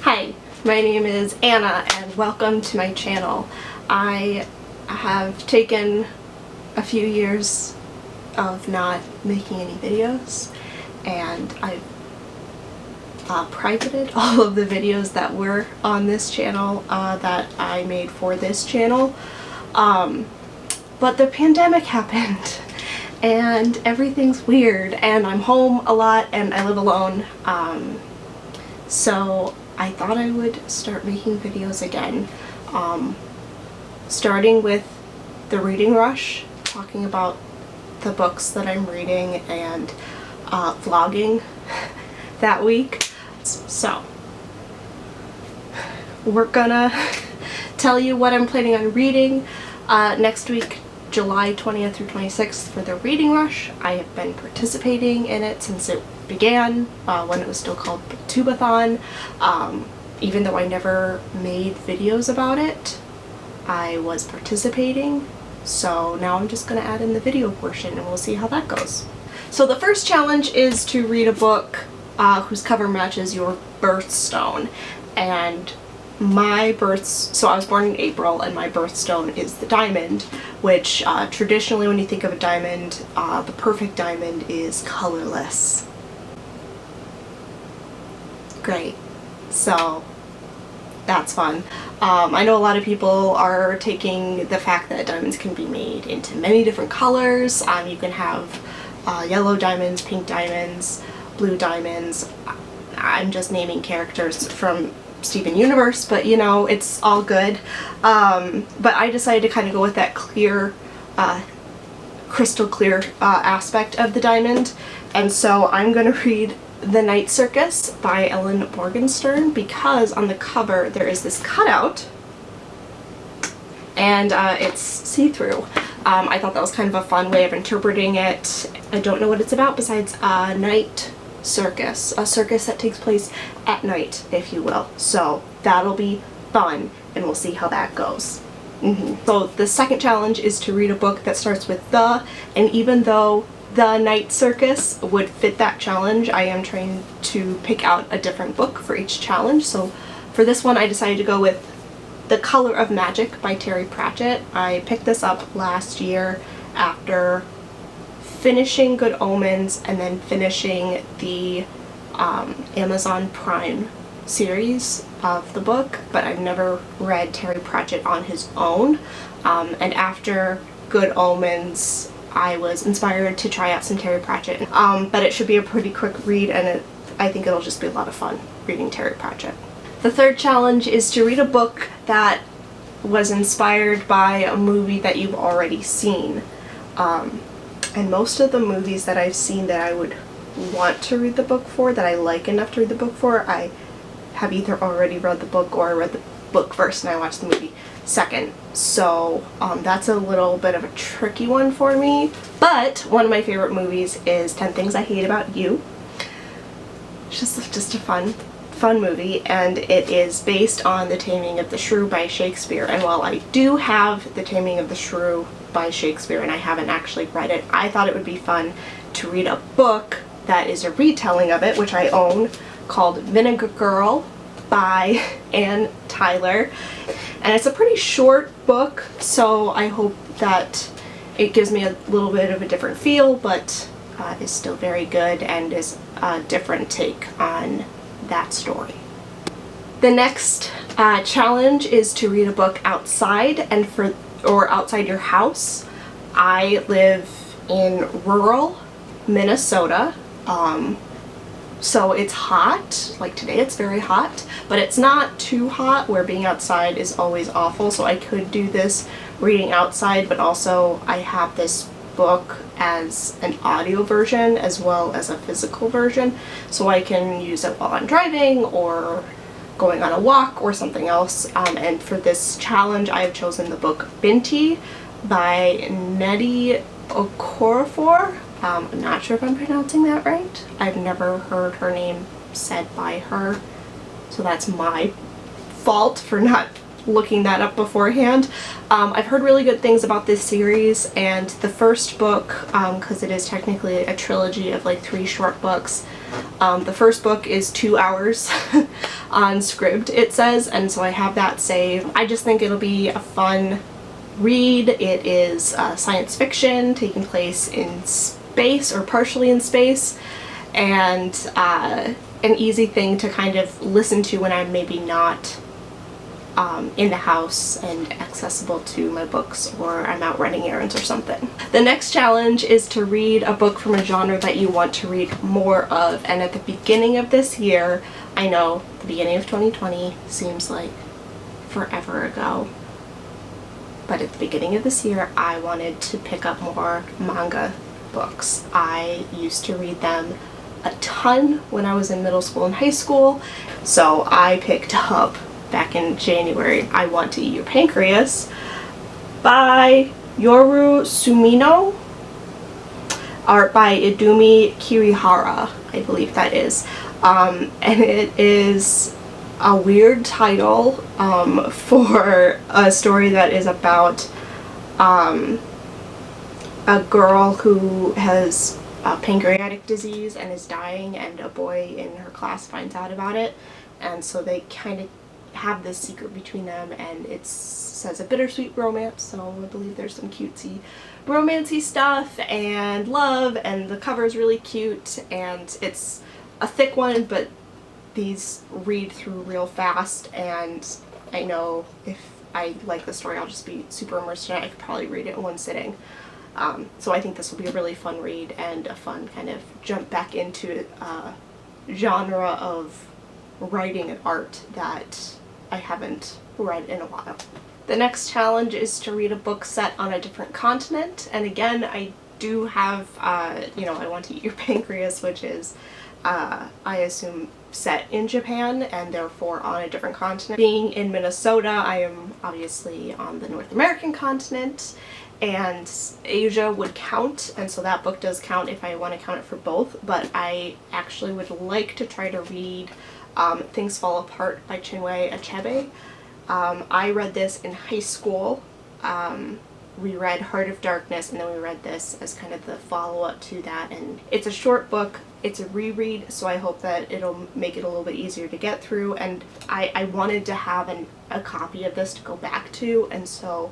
Hi, my name is Anna and welcome to my channel. I have taken a few years of not making any videos and I've privated all of the videos that were on this channel that I made for this channel. But the pandemic happened and everything's weird and I'm home a lot and I live alone. So I thought I would start making videos again, starting with the reading rush, talking about the books that I'm reading and vlogging that week. So we're gonna tell you what I'm planning on reading next week, July 20th through 26th for the reading rush. I have been participating in it since it began, when it was still called Tubathon. Even though I never made videos about it, I was participating. So now I'm just going to add in the video portion and we'll see how that goes. So the first challenge is to read a book whose cover matches your birthstone. And so I was born in April and my birthstone is the diamond, which traditionally when you think of a diamond, the perfect diamond is colorless. Great. So that's fun. I know a lot of people are taking the fact that diamonds can be made into many different colors. You can have yellow diamonds, pink diamonds, blue diamonds. I'm just naming characters from Steven Universe, but you know, it's all good. But I decided to kind of go with that clear, crystal clear aspect of the diamond. And so I'm going to read The Night Circus by Ellen Morgenstern because on the cover there is this cutout and it's see-through. I thought that was kind of a fun way of interpreting it. I don't know what it's about besides a night circus, a circus that takes place at night, if you will. So that'll be fun and we'll see how that goes. So the second challenge is to read a book that starts with the, and even though The Night Circus would fit that challenge, I am trying to pick out a different book for each challenge. So for this one I decided to go with The Color of Magic by Terry Pratchett. I picked this up last year after finishing Good Omens and then finishing the Amazon Prime series of the book, but I've never read Terry Pratchett on his own. And after Good Omens I was inspired to try out some Terry Pratchett, but it should be a pretty quick read and I think it'll just be a lot of fun reading Terry Pratchett. The third challenge is to read a book that was inspired by a movie that you've already seen. And most of the movies that I've seen that I would want to read the book for, that I like enough to read the book for, I have either already read the book or I read the book first and I watched the movie second. So that's a little bit of a tricky one for me. But one of my favorite movies is 10 Things I Hate About You. It's just a fun movie, and it is based on The Taming of the Shrew by Shakespeare. And while I do have The Taming of the Shrew by Shakespeare and I haven't actually read it, I thought it would be fun to read a book that is a retelling of it, which I own, called Vinegar Girl by Anne Tyler. And it's a pretty short book, so I hope that it gives me a little bit of a different feel, but is still very good and is a different take on that story. The next challenge is to read a book outside or outside your house. I live in rural Minnesota, so it's hot. Like today it's very hot, but it's not too hot where being outside is always awful. So I could do this reading outside, but also I have this book as an audio version as well as a physical version, so I can use it while I'm driving or going on a walk or something else. And for this challenge I have chosen the book Binti by Nnedi Okorafor. I'm not sure if I'm pronouncing that right. I've never heard her name said by her, so that's my fault for not looking that up beforehand. I've heard really good things about this series, and the first book, because it is technically a trilogy of like 3 short books, The first book is 2 hours on Scribd, it says, and so I have that saved. I just think it'll be a fun read. It is science fiction taking place in space or partially in space, and an easy thing to kind of listen to when I'm maybe not in the house and accessible to my books, or I'm out running errands or something. The next challenge is to read a book from a genre that you want to read more of, and at the beginning of this year, I know the beginning of 2020 seems like forever ago, but at the beginning of this year I wanted to pick up more manga books. I used to read them a ton when I was in middle school and high school, so I picked up back in January I Want to Eat Your Pancreas by Yoru Sumino, art by Idumi Kirihara, I believe that is, and it is a weird title for a story that is about a girl who has pancreatic disease and is dying, and a boy in her class finds out about it, and so they kind of have this secret between them, and it says a bittersweet romance, so I believe there's some cutesy romancy stuff and love, and the cover is really cute, and it's a thick one, but these read through real fast, and I know if I like the story I'll just be super immersed in it. I could probably read it in one sitting. So I think this will be a really fun read and a fun kind of jump back into genre of writing and art that I haven't read in a while. The next challenge is to read a book set on a different continent, and again I do have, I Want to Eat Your Pancreas, which is, I assume, set in Japan and therefore on a different continent. Being in Minnesota, I am obviously on the North American continent, and Asia would count, and so that book does count if I want to count it for both, but I actually would like to try to read Things Fall Apart by Chinwe Achebe. I read this in high school. We read Heart of Darkness, and then we read this as kind of the follow-up to that, and it's a short book, it's a reread, so I hope that it'll make it a little bit easier to get through, and I wanted to have a copy of this to go back to, and so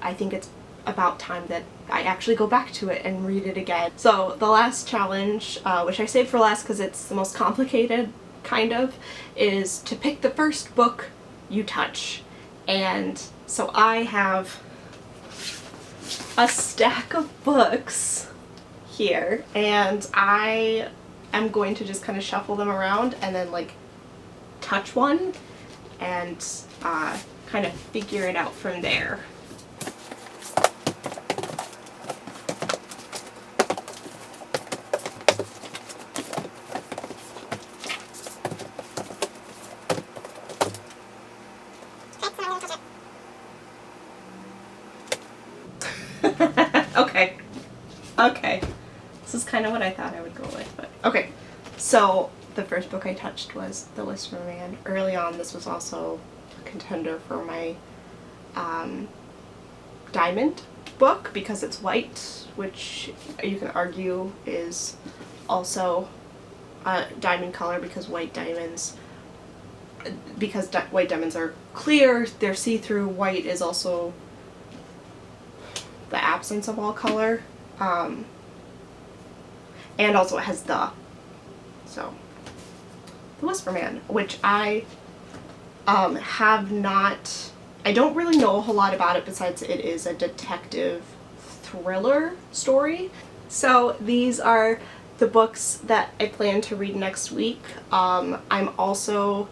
I think it's about time that I actually go back to it and read it again. So the last challenge, which I saved for last because it's the most complicated, kind of, is to pick the first book you touch. And so I have a stack of books here, and I am going to just kind of shuffle them around and then like touch one and kind of figure it out from there. Okay. This is kind of what I thought I would go with, but okay. So the first book I touched was The Whisper Man. Early on, this was also a contender for my diamond book because it's white, which you can argue is also a diamond color because white diamonds are clear, they're see-through. White is also the absence of all color, and also it has so The Whisper Man, which I I don't really know a whole lot about it besides it is a detective thriller story. So these are the books that I plan to read next week. I'm also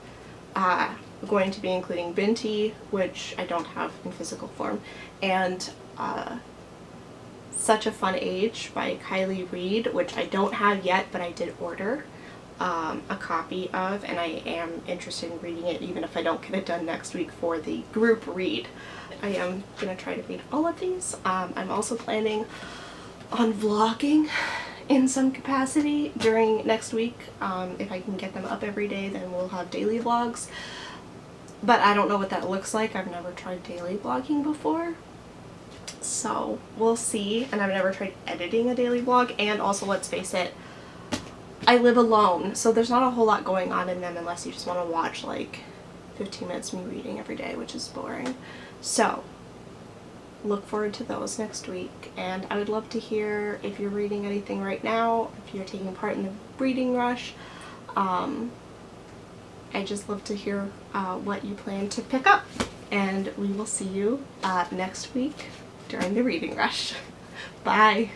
going to be including Binti, which I don't have in physical form, and Such a Fun Age by Kylie Reed, which I don't have yet, but I did order a copy of, and I am interested in reading it even if I don't get it done next week for the group read. I am going to try to read all of these. I'm also planning on vlogging in some capacity during next week. If I can get them up every day, then we'll have daily vlogs. But I don't know what that looks like. I've never tried daily vlogging before. So we'll see. And I've never tried editing a daily vlog. And also, let's face it, I live alone, so there's not a whole lot going on in them unless you just want to watch like 15 minutes of me reading every day, which is boring. So look forward to those next week, and I would love to hear if you're reading anything right now, if you're taking part in the reading rush. I just love to hear what you plan to pick up, and we will see you next week during the reading rush. Bye!